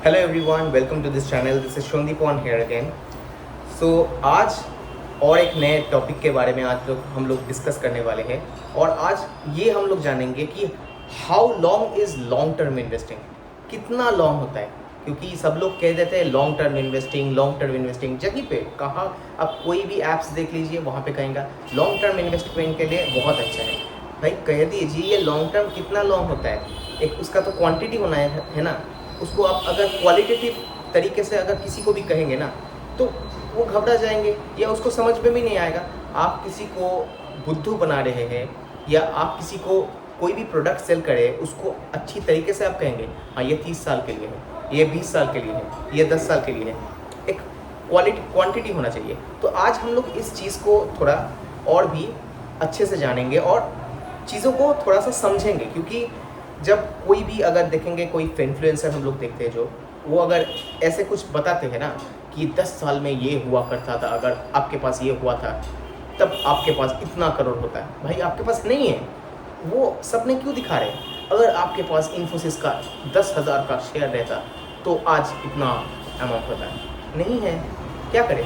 Hello everyone, welcome to this channel. This is Shondeep on here again. So आज और एक नए टॉपिक के बारे में हम लोग डिस्कस करने वाले हैं। और आज ये हम लोग जानेंगे कि how long is long term investing, कितना लॉन्ग होता है। क्योंकि सब लोग कह देते हैं लॉन्ग टर्म इन्वेस्टिंग जगह पे कहाँ। आप कोई भी ऐप्स देख लीजिए, वहाँ पे कहेंगे लॉन्ग टर्म इन्वेस्टमेंट के लिए बहुत अच्छा है। भाई कह दीजिए ये लॉन्ग टर्म कितना लॉन्ग होता है। एक उसका तो क्वांटिटी होना है ना। उसको आप अगर क्वालिटेटिव तरीके से अगर किसी को भी कहेंगे ना, तो वो घबरा जाएंगे या उसको समझ में भी नहीं आएगा। आप किसी को बुद्धू बना रहे हैं या आप किसी को कोई भी प्रोडक्ट सेल करें, उसको अच्छी तरीके से आप कहेंगे हाँ ये 30 साल के लिए है, ये 20 साल के लिए है, ये 10 साल के लिए है। एक क्वांटिटी होना चाहिए। तो आज हम लोग इस चीज़ को थोड़ा और भी अच्छे से जानेंगे और चीज़ों को थोड़ा सा समझेंगे। क्योंकि जब कोई भी अगर देखेंगे, कोई इन्फ्लुएंसर हम लोग देखते हैं जो वो अगर ऐसे कुछ बताते हैं ना कि 10 साल में ये हुआ करता था, अगर आपके पास ये हुआ था तब आपके पास इतना करोड़ होता है। भाई आपके पास नहीं है, वो सपने क्यों दिखा रहे हैं। अगर आपके पास इन्फोसिस का 10,000 का शेयर रहता तो आज इतना अमाउंट होता है, नहीं है, क्या करें।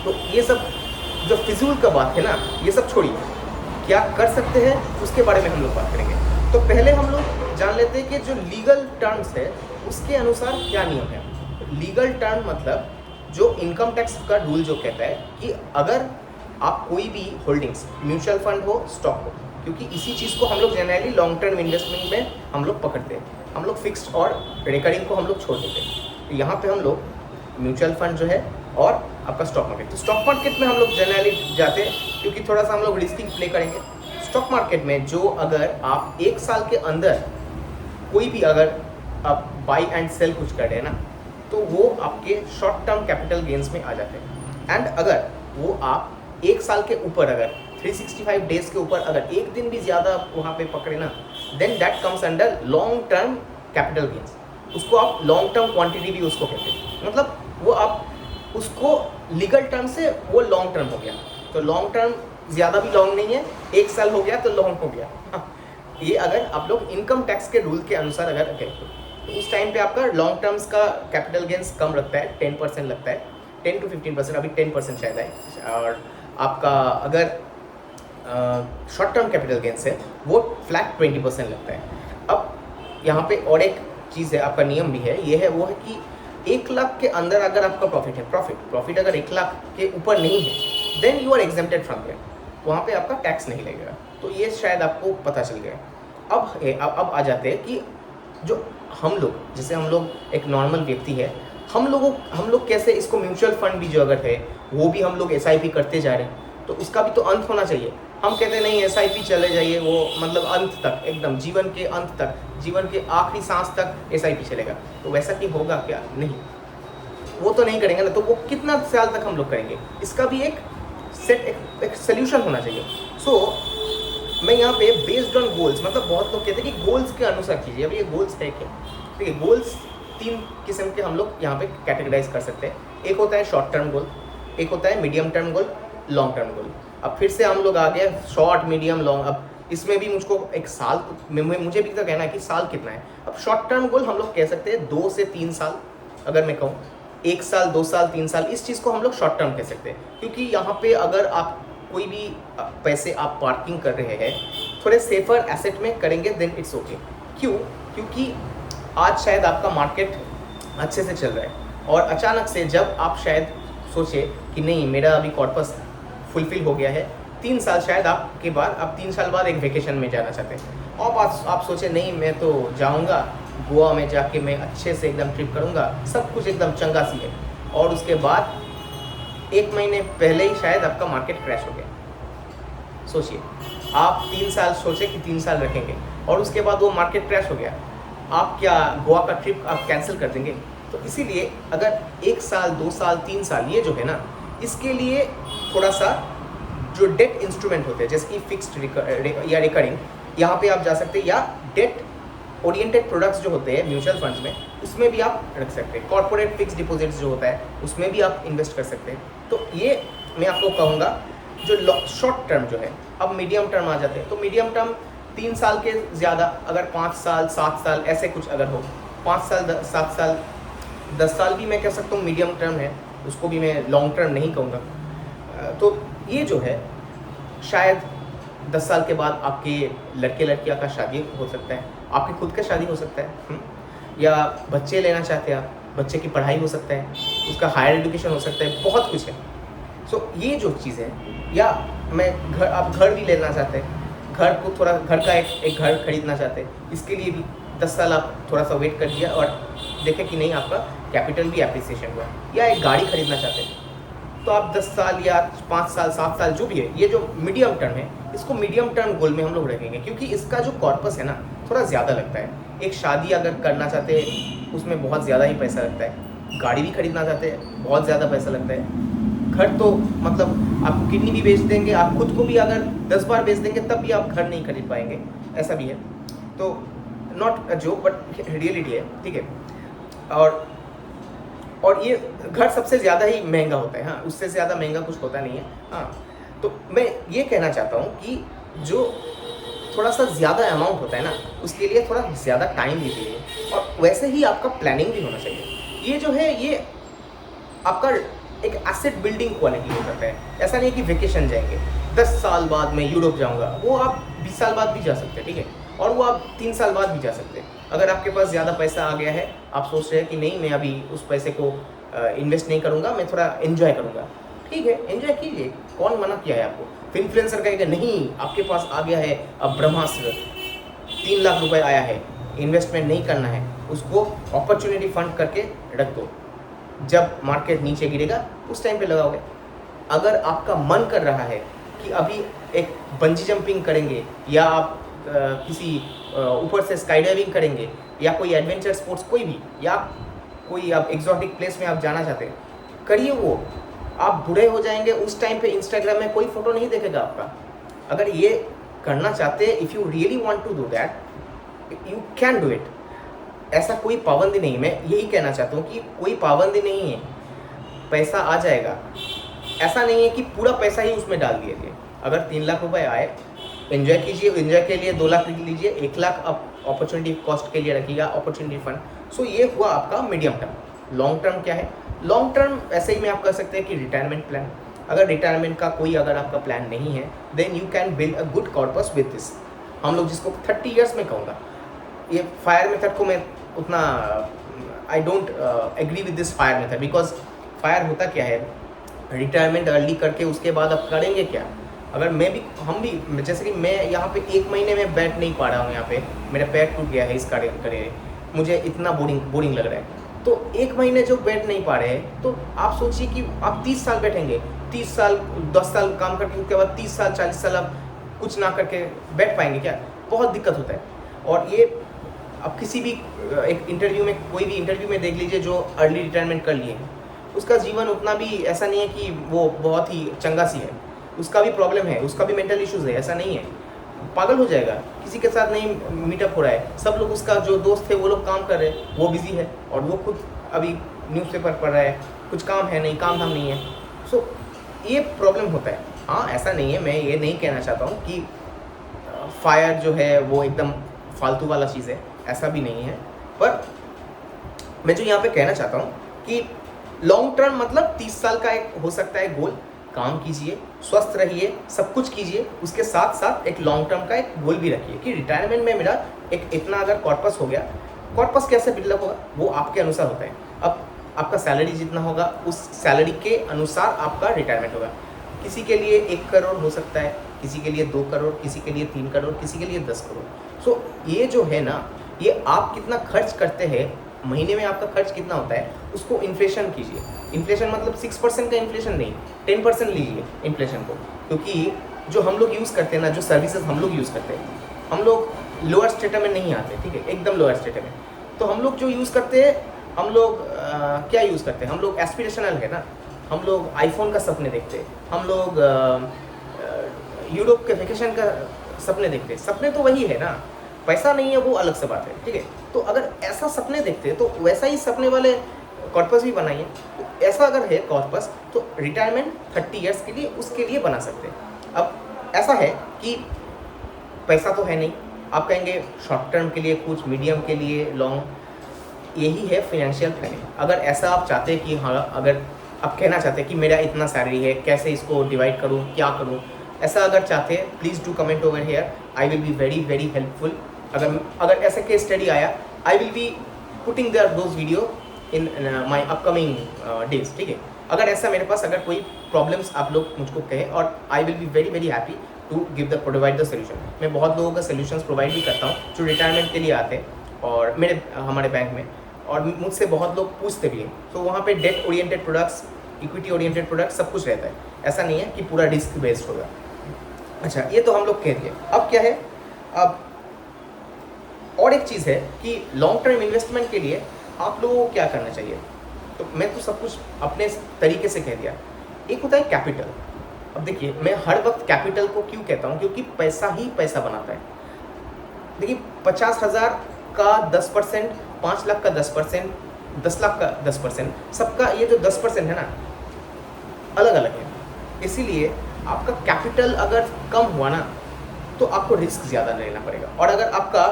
तो ये सब जो फिजूल का बात है ना, ये सब छोड़िए, क्या कर सकते हैं उसके बारे में हम लोग बात करेंगे। तो पहले हम लोग जान लेते हैं कि जो लीगल टर्म्स है उसके अनुसार क्या नियम है। लीगल टर्म मतलब जो इनकम टैक्स का रूल जो कहता है कि अगर आप कोई भी होल्डिंग्स, म्यूचुअल फंड हो, स्टॉक हो, क्योंकि इसी चीज़ को हम लोग जनरली लॉन्ग टर्म इन्वेस्टमेंट में हम लोग पकड़ते हैं। हम लोग फिक्स्ड और रिकरिंग को हम लोग छोड़ देते हैं। तो यहाँ पे हम लोग म्यूचुअल फंड जो है और आपका स्टॉक मार्केट, तो स्टॉक मार्केट में हम लोग जनरली जाते हैं क्योंकि थोड़ा सा हम लोग रिस्किंग प्ले करेंगे। स्टॉक मार्केट में जो अगर आप 1 साल के अंदर कोई भी अगर आप बाई एंड सेल कुछ कर रहे हैं ना, तो वो आपके शॉर्ट टर्म कैपिटल गेन्स में आ जाते हैं। एंड अगर वो आप 1 साल के ऊपर अगर 365 डेज के ऊपर अगर एक दिन भी ज़्यादा वहाँ पे पकड़े ना, then that comes under long term capital gains. उसको आप लॉन्ग टर्म क्वांटिटी भी उसको कहते हैं। मतलब वो आप उसको लीगल टर्म से वो लॉन्ग टर्म हो गया। तो लॉन्ग टर्म ज़्यादा भी लॉन्ग नहीं है, 1 साल हो गया तो लॉन्ग हो गया। ये अगर आप लोग इनकम टैक्स के रूल के अनुसार अगर करें तो उस टाइम पे आपका लॉन्ग टर्म्स का कैपिटल गेन्स कम लगता है, 10% लगता है, 10 to 15%, अभी 10% शायद है। और आपका अगर शॉर्ट टर्म कैपिटल गेन्स है वो फ्लैट 20% लगता है। अब यहाँ पे और एक चीज़ है, आपका नियम भी है, ये है वो है कि 1 लाख के अंदर अगर आपका प्रॉफिट है, प्रॉफिट अगर 1 लाख के ऊपर नहीं है, then you are exempted from there, वहाँ पे आपका टैक्स नहीं लगेगा। तो ये शायद आपको पता चल गया। अब आ जाते हैं कि जो हम लोग, जैसे हम लोग एक नॉर्मल व्यक्ति है, हम लोग कैसे इसको म्यूचुअल फंड भी जो अगर है वो भी हम लोग SIP करते जा रहे हैं, तो उसका भी तो अंत होना चाहिए। हम कहते नहीं SIP चले जाइए, वो मतलब अंत तक, एकदम जीवन के अंत तक, जीवन के आखिरी सांस तक SIP चलेगा। तो वैसा कि होगा क्या? नहीं, वो तो नहीं करेंगे ना। तो वो कितना साल तक हम लोग करेंगे, इसका भी एक सोल्यूशन होना चाहिए। मैं यहाँ पे बेस्ड ऑन गोल्स, मतलब बहुत लोग कहते हैं कि गोल्स के अनुसार कीजिए। अब ये गोल्स है क्या? ठीक है, गोल्स 3 किस्म के हम लोग यहाँ पे कैटेगराइज कर सकते हैं। एक होता है शॉर्ट टर्म गोल, एक होता है medium term goal, long term goal. अब फिर से हम लोग आ गए शॉर्ट, मीडियम, लॉन्ग। अब इसमें भी मुझको एक साल, मुझे भी तो कहना है कि साल कितना है। अब शॉर्ट टर्म गोल हम लोग कह सकते हैं 2 से 3 साल। अगर मैं कहूँ 1 साल, 2 साल, 3 साल, इस चीज़ को हम लोग शॉर्ट टर्म कह सकते हैं। क्योंकि यहाँ पे अगर आप कोई भी पैसे आप पार्किंग कर रहे हैं थोड़े सेफर एसेट में करेंगे, देन इट्स ओके। क्यों? क्योंकि आज शायद आपका मार्केट अच्छे से चल रहा है और अचानक से जब आप शायद सोचे कि नहीं मेरा अभी कॉर्पस फुलफिल हो गया है, 3 साल शायद आपके बाद, आप 3 साल बाद एक वेकेशन में जाना चाहते हैं और आप सोचे नहीं मैं तो जाऊँगा गोवा में, जाके मैं अच्छे से एकदम ट्रिप करूँगा, सब कुछ एकदम चंगा सी है। और उसके बाद 1 महीने पहले ही शायद आपका मार्केट क्रैश हो गया। सोचिए, आप 3 साल सोचे कि 3 साल रखेंगे और उसके बाद वो मार्केट क्रैश हो गया, आप क्या गोवा का ट्रिप आप कैंसिल कर देंगे? तो इसीलिए अगर 1 साल, 2 साल, 3 साल ये जो है ना, इसके लिए थोड़ा सा जो डेट इंस्ट्रूमेंट होते हैं जैसे कि फिक्स्ड या रिकरिंग, यहाँ पे आप जा सकते हैं, या डेट ओरिएंटेड प्रोडक्ट्स जो होते हैं म्यूचुअल फंड्स में, उसमें भी आप रख सकते हैं। कॉर्पोरेट फिक्स डिपॉजिट्स जो होता है उसमें भी आप इन्वेस्ट कर सकते हैं। तो ये मैं आपको कहूँगा जो शॉर्ट टर्म जो है। अब मीडियम टर्म आ जाते हैं, तो मीडियम टर्म 3 साल के ज़्यादा, अगर 5 साल, 7 साल ऐसे कुछ अगर हो, 5 साल, 7 साल, 10 साल भी मैं कह सकता हूँ मीडियम टर्म है, उसको भी मैं लॉन्ग टर्म नहीं कहूँगा। तो ये जो है शायद 10 साल के बाद आपके लड़के लड़कियाँ का शादी हो सकता है, आपके खुद का शादी हो सकता है, या बच्चे लेना चाहते हैं आप, बच्चे की पढ़ाई हो सकता है, उसका हायर एजुकेशन हो सकता है, बहुत कुछ है। सो ये जो चीज़ है, या मैं घर, आप घर भी लेना चाहते हैं, घर को थोड़ा, घर का एक घर खरीदना चाहते हैं, इसके लिए भी 10 साल आप थोड़ा सा वेट कर दिया और देखें कि नहीं आपका कैपिटल भी एप्रिसिएशन हुआ, या एक गाड़ी खरीदना चाहते हैं तो आप 10 साल या 5 साल 7 साल जो भी है, ये जो मीडियम टर्म है, इसको मीडियम टर्म गोल में हम लोग रखेंगे, क्योंकि इसका जो कॉर्पस है ना थोड़ा ज़्यादा लगता है। एक शादी अगर करना चाहते हैं उसमें बहुत ज़्यादा ही पैसा लगता है, गाड़ी भी खरीदना चाहते हैं बहुत ज़्यादा पैसा लगता है, घर तो मतलब आप किडनी भी बेच देंगे, आप खुद को भी अगर 10 बार बेच देंगे तब भी आप घर नहीं खरीद पाएंगे, ऐसा भी है। तो not a joke but reality है, ठीक है। और ये घर सबसे ज़्यादा ही महंगा होता है, हाँ, उससे ज़्यादा महंगा कुछ होता नहीं है। हाँ, तो मैं ये कहना चाहता हूँ कि जो थोड़ा सा ज़्यादा अमाउंट होता है ना, उसके लिए थोड़ा ज़्यादा टाइम भी चाहिए, और वैसे ही आपका प्लानिंग भी होना चाहिए। ये जो है ये आपका एक एसेट बिल्डिंग क्वालिटी हो जाता है। ऐसा नहीं कि वेकेशन जाएंगे 10 साल बाद मैं यूरोप जाऊँगा, वो आप 20 साल बाद भी जा सकते हैं, ठीक है, और वो आप 3 साल बाद भी जा सकते हैं। अगर आपके पास ज़्यादा पैसा आ गया है, आप सोच रहे हैं कि नहीं मैं अभी उस पैसे को इन्वेस्ट नहीं करूँगा, मैं थोड़ा एंजॉय करूँगा, ठीक है, एंजॉय कीजिए, कौन मना किया है आपको। फिर इन्फ्लुएंसर कहेगा नहीं आपके पास आ गया है अब ब्रह्मास्त्र, 3 लाख रुपए आया है, इन्वेस्टमेंट नहीं करना है, उसको अपॉर्चुनिटी फंड करके रख दो, जब मार्केट नीचे गिरेगा उस टाइम पे लगाओगे। अगर आपका मन कर रहा है कि अभी एक बंजी जंपिंग करेंगे, या आप किसी ऊपर से स्काई डाइविंग करेंगे, या कोई एडवेंचर स्पोर्ट्स कोई भी, या कोई आप एग्जॉटिक प्लेस में आप जाना चाहते हैं, करिए वो। आप बूढ़े हो जाएंगे उस टाइम पे इंस्टाग्राम में कोई फोटो नहीं देखेगा आपका। अगर ये करना चाहते हैं, if you really want to do that, you can do it. ऐसा कोई पाबंदी नहीं, मैं यही कहना चाहता हूँ कि कोई पाबंदी नहीं है, पैसा आ जाएगा। ऐसा नहीं है कि पूरा पैसा ही उसमें डाल दिए। अगर 3 लाख रुपए आए, एंजॉय कीजिए, एंजॉय के लिए 2 लाख लीजिए, 1 लाख आप अपॉर्चुनिटी कॉस्ट के लिए रखिएगा, अपॉर्चुनिटी फंड। सो ये हुआ आपका मीडियम टर्म। लॉन्ग टर्म क्या है? लॉन्ग टर्म ऐसे ही में आप कर सकते हैं कि रिटायरमेंट प्लान। अगर रिटायरमेंट का कोई अगर आपका प्लान नहीं है, then you can build a good corpus with this. हम लोग जिसको 30 ईयर्स में कहूँगा, ये फायर मेथड को मैं उतना I don't agree with this fire method, because fire होता क्या है, रिटायरमेंट अर्ली करके उसके बाद आप करेंगे क्या? अगर हम भी जैसे कि मैं यहाँ पे 1 महीने में बैठ नहीं पा रहा हूँ, यहाँ पे मेरा पैर टूट गया है इस करियर, मुझे इतना बोरिंग लग रहा है, तो 1 महीने जो बैठ नहीं पा रहे हैं, तो आप सोचिए कि आप 30 साल बैठेंगे, 30 साल 10 साल काम करके उसके बाद 30 साल 40 साल आप कुछ ना करके बैठ पाएंगे क्या? बहुत दिक्कत होता है। और ये अब किसी भी एक इंटरव्यू में, कोई भी इंटरव्यू में देख लीजिए जो अर्ली रिटायरमेंट कर लिए हैं, उसका जीवन उतना भी ऐसा नहीं है कि वो बहुत ही चंगा सी है, उसका भी प्रॉब्लम है, उसका भी मेंटल इश्यूज़ है, ऐसा नहीं है, पागल हो जाएगा, किसी के साथ नहीं मीटअप हो रहा है, सब लोग, उसका जो दोस्त थे वो लोग काम कर रहे हैं, वो बिजी है, और वो खुद अभी न्यूज़पेपर पढ़ रहा है, कुछ काम है नहीं, काम धाम नहीं है। सो ये प्रॉब्लम होता है। हाँ, ऐसा नहीं है, मैं ये नहीं कहना चाहता हूँ कि फायर जो है वो एकदम फालतू वाला चीज़ है, ऐसा भी नहीं है, पर मैं जो यहाँ पे कहना चाहता हूँ कि लॉन्ग टर्म मतलब 30 साल का एक हो सकता है गोल, काम कीजिए, स्वस्थ रहिए, सब कुछ कीजिए, उसके साथ साथ एक लॉन्ग टर्म का एक गोल भी रखिए कि रिटायरमेंट में मेरा एक इतना अगर कॉर्पस हो गया, कॉर्पस कैसे बिल्डअप होगा वो आपके अनुसार होता है। अब आपका सैलरी जितना होगा उस सैलरी के अनुसार आपका रिटायरमेंट होगा। किसी के लिए 1 करोड़ हो सकता है, किसी के लिए 2 करोड़, किसी के लिए 3 करोड़, किसी के लिए 10 करोड़। सो ये जो है ना, ये आप कितना खर्च करते हैं, महीने में आपका खर्च कितना होता है, उसको इन्फ्लेशन कीजिए। इन्फ्लेशन मतलब 6% का इन्फ्लेशन नहीं, 10% लीजिए इन्फ्लेशन को, क्योंकि जो हम लोग यूज़ करते हैं ना, जो सर्विसेज हम लोग यूज़ करते हैं, हम लोग लोअर स्टेटस में नहीं आते, ठीक है, एकदम लोअर स्टेटस में। तो हम लोग जो यूज़ करते हैं, हम लोग क्या यूज़ करते हैं, हम लोग एस्पिरेशनल है ना, हम लोग आईफोन का सपने देखते हैं, हम लोग यूरोप के वेकेशन का सपने देखते हैं। सपने तो वही है ना, पैसा नहीं है वो अलग से बात है, ठीक है। तो अगर ऐसा सपने देखते हैं तो वैसा ही सपने वाले कॉर्पस भी बनाइए। तो ऐसा अगर है कॉर्पस, तो रिटायरमेंट 30 ईयर्स के लिए उसके लिए बना सकते हैं। अब ऐसा है कि पैसा तो है नहीं, आप कहेंगे शॉर्ट टर्म के लिए कुछ, मीडियम के लिए लॉन्ग, यही है फिनेंशियल प्लानिंग। अगर ऐसा आप चाहते हैं कि हाँ, अगर आप कहना चाहते हैं कि मेरा इतना सैलरी है, कैसे इसको डिवाइड करूँ, क्या करूँ, ऐसा अगर चाहते हैं please do comment over here, I will be very very helpful. अगर ऐसा केस स्टडी आया, आई will be putting their those video in my upcoming days, ठीक है। अगर ऐसा मेरे पास अगर कोई प्रॉब्लम्स आप लोग मुझको कहें, और I will be very very happy to provide the solution. मैं बहुत लोगों का सोल्यूशंस प्रोवाइड भी करता हूँ जो रिटायरमेंट के लिए आते हैं और हमारे बैंक में, और मुझसे बहुत लोग पूछते भी हैं। तो वहाँ पे date oriented products, equity oriented products सब कुछ रहता है, ऐसा नहीं है कि पूरा रिस्क बेस्ड होगा। अच्छा, ये तो हम लोग कह दिए। अब क्या है, अब और एक चीज़ है कि लॉन्ग टर्म इन्वेस्टमेंट के लिए आप लोगों को क्या करना चाहिए। तो मैं तो सब कुछ अपने तरीके से कह दिया। एक होता है कैपिटल। अब देखिए, मैं हर वक्त कैपिटल को क्यों कहता हूँ, क्योंकि पैसा ही पैसा बनाता है। देखिए, 50,000 का 10%, 5 लाख का 10%, 10 लाख का 10%, सबका ये जो 10% है ना, अलग अलग है। इसीलिए आपका कैपिटल अगर कम हुआ ना, तो आपको रिस्क ज़्यादा लेना पड़ेगा, और अगर आपका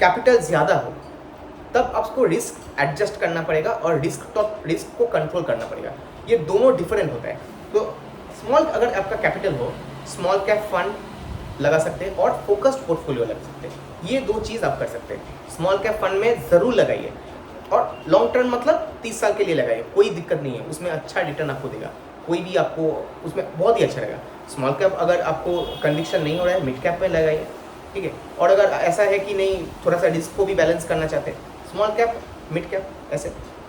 कैपिटल ज़्यादा हो तब आपको रिस्क एडजस्ट करना पड़ेगा और रिस्क को कंट्रोल करना पड़ेगा। ये दोनों डिफरेंट होता है। तो स्मॉल, अगर आपका कैपिटल हो, स्मॉल कैप फंड लगा सकते हैं और फोकस्ड पोर्टफोलियो लगा सकते हैं। ये दो चीज़ आप कर सकते हैं। स्मॉल कैप फंड में ज़रूर लगाइए, और लॉन्ग टर्म मतलब 30 साल के लिए लगाइए, कोई दिक्कत नहीं है, उसमें अच्छा रिटर्न आपको देगा, कोई भी आपको उसमें बहुत ही अच्छा रहेगा। स्मॉल कैप अगर आपको कन्विक्शन नहीं हो रहा है, मिड कैप में लगाइए, ठीक है। और अगर ऐसा है कि नहीं, थोड़ा सा रिस्क को भी बैलेंस करना चाहते हैं, स्मॉल कैप, मिड कैप, ऐसे,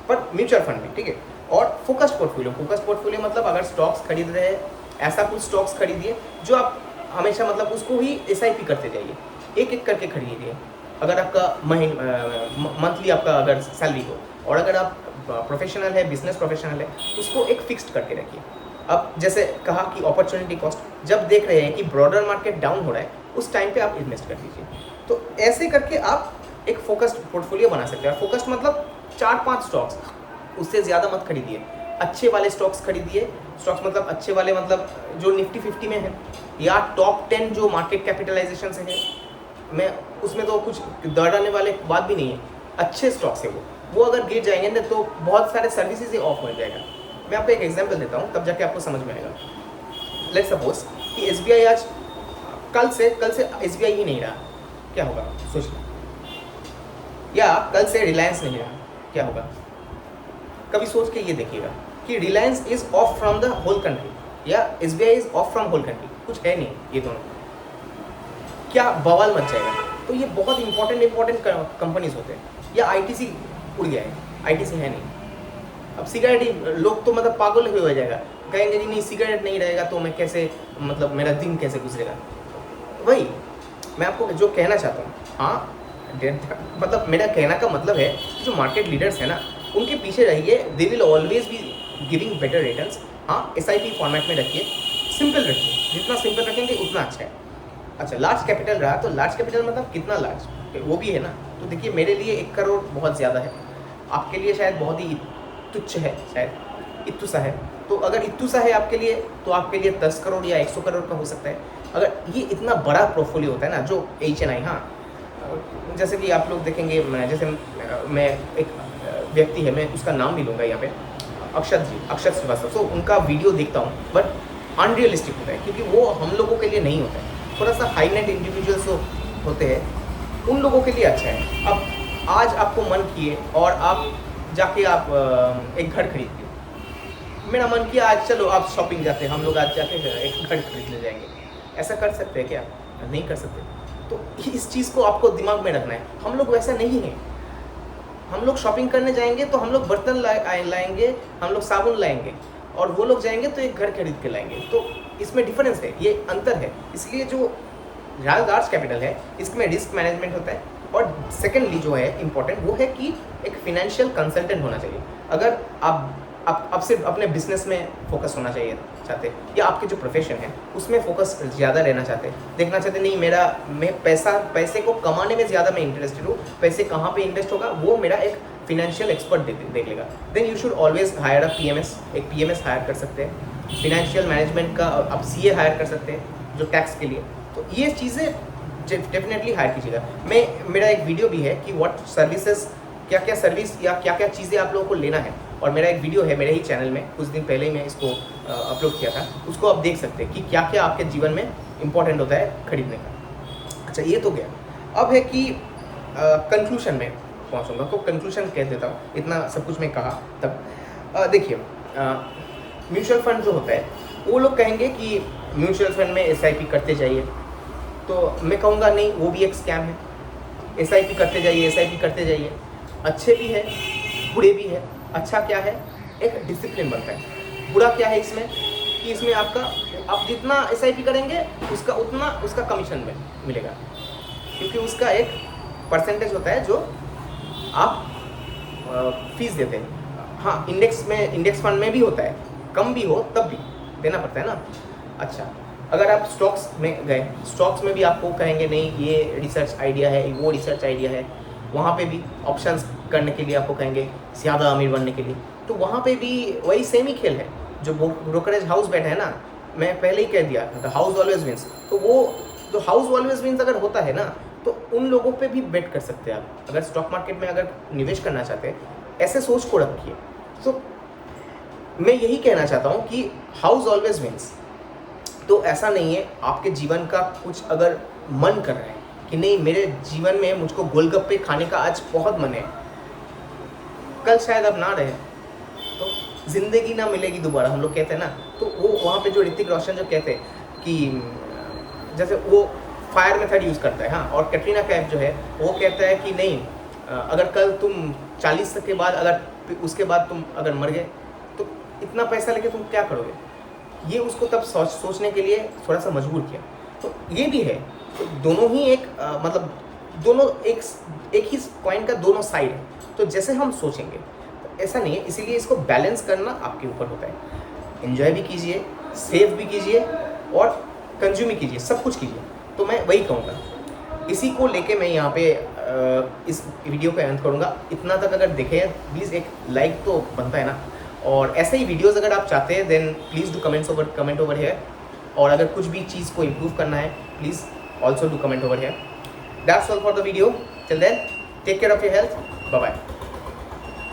पर म्यूचुअल फंड में, ठीक है। और फोकस्ड पोर्टफोलियो मतलब अगर स्टॉक्स खरीद रहे हैं, ऐसा कुछ स्टॉक्स खरीदिए जो आप हमेशा मतलब उसको ही SIP करते जाइए, एक एक करके खरीदिए। अगर आपका मंथली आपका अगर सैलरी हो, और अगर आप प्रोफेशनल है, बिजनेस प्रोफेशनल है, उसको एक फिक्स्ड करके रखिए। अब जैसे कहा कि अपॉर्चुनिटी कॉस्ट, जब देख रहे हैं कि ब्रॉडर मार्केट डाउन हो रहा है, उस टाइम पे आप इन्वेस्ट कर दीजिए। तो ऐसे करके आप एक फोकस्ड पोर्टफोलियो बना सकते हैं। फोकस्ड मतलब 4-5 स्टॉक्स, उससे ज़्यादा मत खरीदिए। अच्छे वाले स्टॉक्स खरीदिए। स्टॉक्स मतलब अच्छे वाले मतलब जो निफ्टी 50 में है, या टॉप 10 जो मार्केट कैपिटलाइजेशन से है। मैं उसमें तो कुछ दौड़ाने वाले बात भी नहीं है, अच्छे स्टॉक्स है वो अगर गिर जाएंगे ना, तो बहुत सारे सर्विसेज ही ऑफ हो जाएगा। मैं आपको एक एग्जांपल देता हूँ, तब जाके आपको समझ में आएगा। लेट्स सपोज कि SBI आज कल से SBI ही नहीं रहा, क्या होगा सोच लो। या कल से रिलायंस नहीं रहा, क्या होगा। कभी सोच के ये देखिएगा कि Reliance is off from the whole country या SBI is off from whole country, कुछ है नहीं ये दोनों, क्या बवाल मच जाएगा। तो ये बहुत इंपॉर्टेंट कंपनीज होते हैं। या ITC उड़ गया है, ITC है नहीं। अब सिगरेट, लोग तो मतलब पागल हो जाएगा, कहेंगे कि नहीं सिगरेट नहीं रहेगा तो मैं कैसे, मतलब मेरा दिन कैसे गुजरेगा। वही मैं आपको जो कहना चाहता हूँ, हाँ, मतलब मेरा कहना का मतलब है जो मार्केट लीडर्स है ना, उनके पीछे रहिए, they will always be giving better returns. हाँ, SIP फॉर्मेट में रखिए, सिंपल रखिए, जितना सिंपल रखेंगे उतना अच्छा है। अच्छा, लार्ज कैपिटल रहा तो लार्ज कैपिटल मतलब कितना लार्ज, वो भी है ना। तो देखिए, मेरे लिए 1 करोड़ बहुत ज़्यादा है, आपके लिए शायद बहुत ही तुच्छ है, शायद इत्तुसा है। तो अगर इत्तुसा है आपके लिए, तो आपके लिए 10 करोड़ या 100 करोड़ का हो सकता है। अगर ये इतना बड़ा पोर्टफोलियो होता है ना, जो HNI, हाँ, जैसे कि आप लोग देखेंगे, जैसे मैं एक व्यक्ति है, मैं उसका नाम भी लूँगा यहाँ पे, अक्षत श्रीवास्तव। तो उनका वीडियो देखता हूँ, बट अनरियलिस्टिक होता है, क्योंकि वो हम लोगों के लिए नहीं होता है। थोड़ा सा हाई नेट इंडिविजुअल्स होते हैं, उन लोगों के लिए अच्छा है। अब आज आपको मन किए और आप जाके आप एक घर खरीद लिए। मेरा मन किया आज चलो आप शॉपिंग जाते हैं, हम लोग आज जाके एक घर खरीद ले जाएंगे। ऐसा कर सकते हैं क्या? नहीं कर सकते। तो इस चीज़ को आपको दिमाग में रखना है। हम लोग वैसा नहीं है। हम लोग शॉपिंग करने जाएंगे तो हम लोग बर्तन लाएंगे, हम लोग साबुन लाएंगे, और वो लोग जाएंगे तो एक घर खरीद के लाएंगे। तो इसमें डिफरेंस है, ये अंतर है। इसलिए जो लार्ज कैपिटल है, इसमें रिस्क मैनेजमेंट होता है। और सेकेंडली जो है इम्पोर्टेंट, वो है कि एक फिनेंशियल कंसल्टेंट होना चाहिए। अगर आप सिर्फ अपने बिजनेस में फोकस होना चाहिए चाहते, या आपके जो प्रोफेशन है उसमें फोकस ज़्यादा रहना चाहते, देखना चाहते नहीं मैं पैसे को कमाने में ज़्यादा मैं इंटरेस्टेड हूँ, पैसे कहाँ पे इन्वेस्ट होगा वो मेरा एक फिनेंशियल एक्सपर्ट देख लेगा, then you should always hire a PMS। एक PMS हायर कर सकते हैं। फिनेंशियल मैनेजमेंट का आप CA हायर कर सकते हैं, जो टैक्स के लिए। तो ये चीज़ें डेफिनेटली हायर कीजिएगा। मेरा एक वीडियो भी है कि व्हाट सर्विसेज क्या क्या सर्विस या क्या क्या चीज़ें आप लोगों को लेना है। और मेरा एक वीडियो है मेरे ही चैनल में, कुछ दिन पहले ही मैं इसको अपलोड किया था, उसको आप देख सकते हैं कि क्या क्या आपके जीवन में इंपॉर्टेंट होता है खरीदने का। अच्छा, ये तो गया। अब है कि कंक्लूशन में पहुँचूँगा, तो कंक्लूशन कह देता हूँ, इतना सब कुछ मैं कहा तब। देखिए, म्यूचुअल फंड जो होता है, वो लोग कहेंगे कि म्यूचुअल फंड में SIP करते जाइए, तो मैं कहूँगा नहीं, वो भी एक स्कैम है। SIP करते जाइए, SIP करते जाइए, अच्छे भी है बुरे भी है। अच्छा क्या है, एक डिसिप्लिन बनता है। बुरा क्या है इसमें कि इसमें आप जितना SIP करेंगे उसका उतना उसका कमीशन में मिलेगा, क्योंकि उसका एक परसेंटेज होता है जो आप फीस देते हैं। हाँ, इंडेक्स फंड में भी होता है, कम भी हो तब भी देना पड़ता है ना। अच्छा, अगर आप स्टॉक्स में गए, स्टॉक्स में भी आपको कहेंगे नहीं ये रिसर्च आइडिया है, वो रिसर्च आइडिया है। वहाँ पे भी ऑप्शंस करने के लिए आपको कहेंगे ज़्यादा अमीर बनने के लिए, तो वहाँ पे भी वही सेम ही खेल है। जो ब्रोकरेज हाउस बैठा है ना, मैं पहले ही कह दिया, द हाउस ऑलवेज विंस। तो वो जो हाउस ऑलवेज विंस अगर होता है ना, तो उन लोगों पे भी बेट कर सकते हैं आप। अगर स्टॉक मार्केट में अगर निवेश करना चाहते हैं, ऐसे सोच को रखिए। तो मैं यही कहना चाहता हूँ कि हाउस ऑलवेज विंस। तो ऐसा नहीं है, आपके जीवन का कुछ अगर मन कर रहा है कि नहीं मेरे जीवन में मुझको गोलगप्पे खाने का आज बहुत मन है, कल शायद अब ना रहे, तो ज़िंदगी ना मिलेगी दोबारा, हम लोग कहते हैं ना। तो वो वहाँ पे जो ऋतिक रोशन जो कहते हैं कि जैसे वो फायर मेथड यूज़ करता है, हाँ, और कैटरीना कैफ जो है वो कहता है कि नहीं, अगर कल तुम 40 के बाद अगर उसके बाद तुम अगर मर गए तो इतना पैसा लेके तुम क्या करोगे। ये उसको तब सोचने के लिए थोड़ा सा मजबूर किया। तो ये भी है, तो दोनों ही एक मतलब दोनों एक ही पॉइंट का दोनों साइड है। तो जैसे हम सोचेंगे तो ऐसा नहीं है, इसीलिए इसको बैलेंस करना आपके ऊपर होता है। एंजॉय भी कीजिए, सेव भी कीजिए और कंज्यूम भी कीजिए, सब कुछ कीजिए। तो मैं वही कहूँगा, इसी को लेके मैं यहाँ पे इस वीडियो का अंत करूँगा। इतना तक अगर देखें, प्लीज़ एक लाइक तो बनता है ना। और ऐसे ही वीडियोस अगर आप चाहते हैं then please do comment over here. और अगर कुछ भी चीज़ को इम्प्रूव करना है please also do comment over here. That's all for the video. Till then take care of your health. Bye bye.